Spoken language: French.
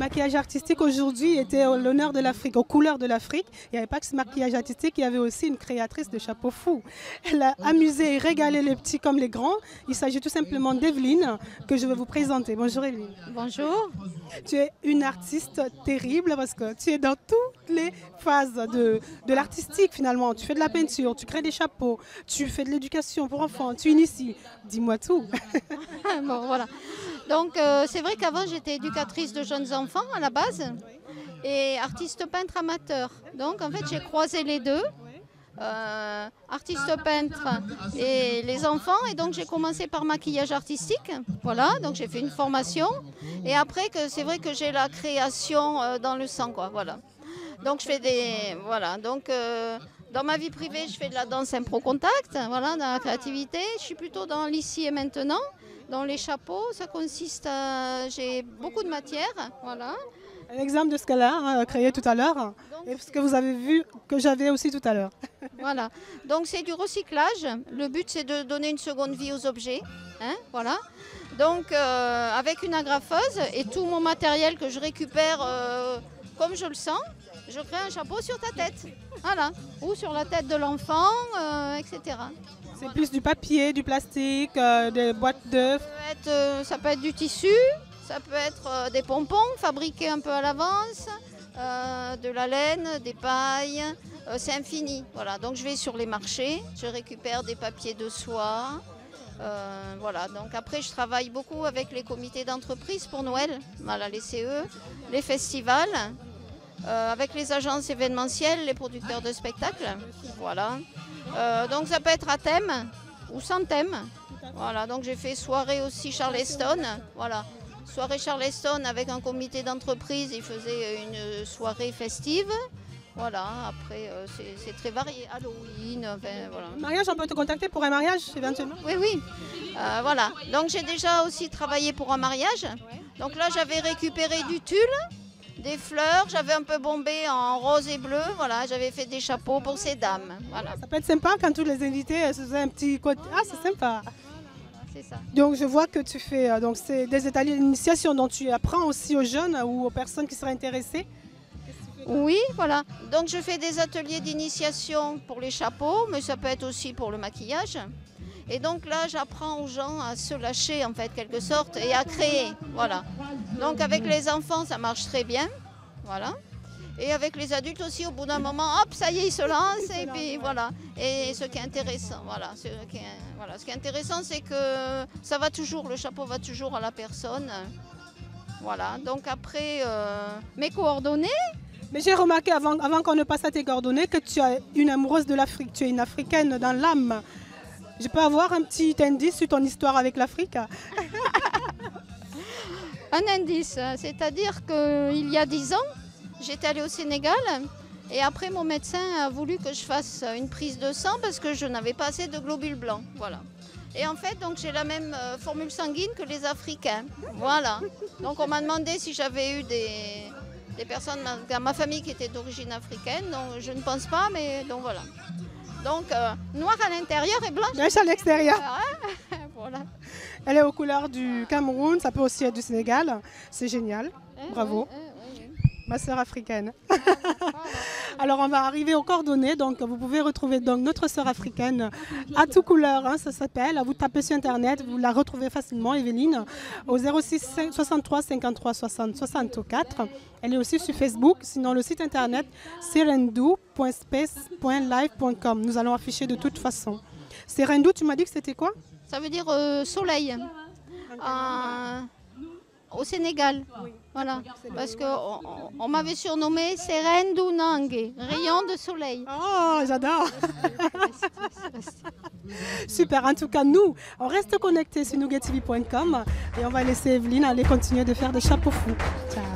maquillage artistique aujourd'hui était à l'honneur de l'Afrique, aux couleurs de l'Afrique. Il n'y avait pas que ce maquillage artistique, il y avait aussi une créatrice de chapeaux fous. Elle a amusé et régalé les petits comme les grands. Il s'agit tout simplement d'Evelyne que je vais vous présenter. Bonjour Evelyne. Bonjour. Tu es une artiste terrible parce que tu es dans toutes les phases de l'artistique finalement. Tu fais de la peinture, tu crées des chapeaux, tu fais de l'éducation pour enfants, tu inities. Dis-moi tout. Bon, voilà. Donc c'est vrai qu'avant j'étais éducatrice de jeunes enfants à la base et artiste peintre amateur. Donc en fait j'ai croisé les deux, artiste peintre et les enfants, et donc j'ai commencé par maquillage artistique. Voilà, donc j'ai fait une formation et après que c'est vrai que j'ai la création dans le sang, quoi. Voilà. Donc je fais des voilà, donc dans ma vie privée, je fais de la danse impro contact, voilà, dans la créativité. Je suis plutôt dans l'ici et maintenant. Dans les chapeaux, ça consiste à... J'ai beaucoup de matière, voilà. Un exemple de ce qu'elle a créé tout à l'heure et ce que vous avez vu que j'avais aussi tout à l'heure. Voilà. Donc c'est du recyclage. Le but c'est de donner une seconde vie aux objets, hein, voilà. Donc avec une agrafeuse et tout mon matériel que je récupère comme je le sens, je crée un chapeau sur ta tête, voilà, ou sur la tête de l'enfant, etc. C'est plus du papier, du plastique, des boîtes d'œufs. Ça peut être du tissu, ça peut être des pompons fabriqués un peu à l'avance, de la laine, des pailles, c'est infini. Voilà. Donc je vais sur les marchés, je récupère des papiers de soie. Voilà. Donc après je travaille beaucoup avec les comités d'entreprise pour Noël, voilà, les CE, les festivals, avec les agences événementielles, les producteurs de spectacles. Voilà. Donc ça peut être à thème ou sans thème. Voilà, donc j'ai fait soirée aussi Charleston. Voilà, soirée Charleston avec un comité d'entreprise. Ils faisaient une soirée festive. Voilà, après c'est très varié. Halloween, enfin, voilà. Mariage, on peut te contacter pour un mariage éventuellement? Oui, oui. Voilà, donc j'ai déjà aussi travaillé pour un mariage. Donc là j'avais récupéré du tulle, des fleurs, j'avais un peu bombé en rose et bleu, voilà, j'avais fait des chapeaux pour ces dames. Voilà. Ça peut être sympa quand tous les invités se faisaient un petit côté. Ah, c'est sympa. C'est ça. Donc je vois que tu fais donc c'est des ateliers d'initiation dont tu apprends aussi aux jeunes ou aux personnes qui seraient intéressées. Oui, voilà. Donc je fais des ateliers d'initiation pour les chapeaux, mais ça peut être aussi pour le maquillage. Et donc là, j'apprends aux gens à se lâcher en fait, quelque sorte, et à créer. Voilà. Donc avec les enfants, ça marche très bien. Voilà. Et avec les adultes aussi, au bout d'un moment, hop, ça y est, ils se lancent. Et puis voilà. Et ce qui est intéressant, voilà. Ce qui est intéressant, c'est que ça va toujours, le chapeau va toujours à la personne. Voilà. Donc après, mes coordonnées. Mais j'ai remarqué avant qu'on ne passe à tes coordonnées que tu es une amoureuse de l'Afrique. Tu es une Africaine dans l'âme. Je peux avoir un petit indice sur ton histoire avec l'Afrique? Un indice, c'est-à-dire qu'il y a 10 ans, j'étais allée au Sénégal et après mon médecin a voulu que je fasse une prise de sang parce que je n'avais pas assez de globules blancs. Voilà. Et en fait, donc j'ai la même formule sanguine que les Africains. Voilà. Donc on m'a demandé si j'avais eu des personnes dans ma famille qui étaient d'origine africaine. Donc je ne pense pas, mais donc voilà. Donc noir à l'intérieur et blanche à l'extérieur. Voilà. Elle est aux couleurs du Cameroun, ça peut aussi être du Sénégal. C'est génial. Bravo. Ma sœur africaine. Alors on va arriver aux coordonnées, donc vous pouvez retrouver donc notre sœur africaine à tout couleur, hein, ça s'appelle. Vous tapez sur internet, vous la retrouvez facilement, Evelyne, au 06 63 53 60 64. Elle est aussi sur Facebook, sinon le site internet serendou.space.live.com. Nous allons afficher de toute façon. Serendou, tu m'as dit que c'était quoi? Ça veut dire soleil. Au Sénégal, oui. Voilà, parce qu'on m'avait surnommé Serendou Nangue, rayon de soleil. Oh, j'adore. Super, en tout cas, nous, on reste connectés sur nougattv.com et on va laisser Evelyne aller continuer de faire des chapeaux fous. Ciao.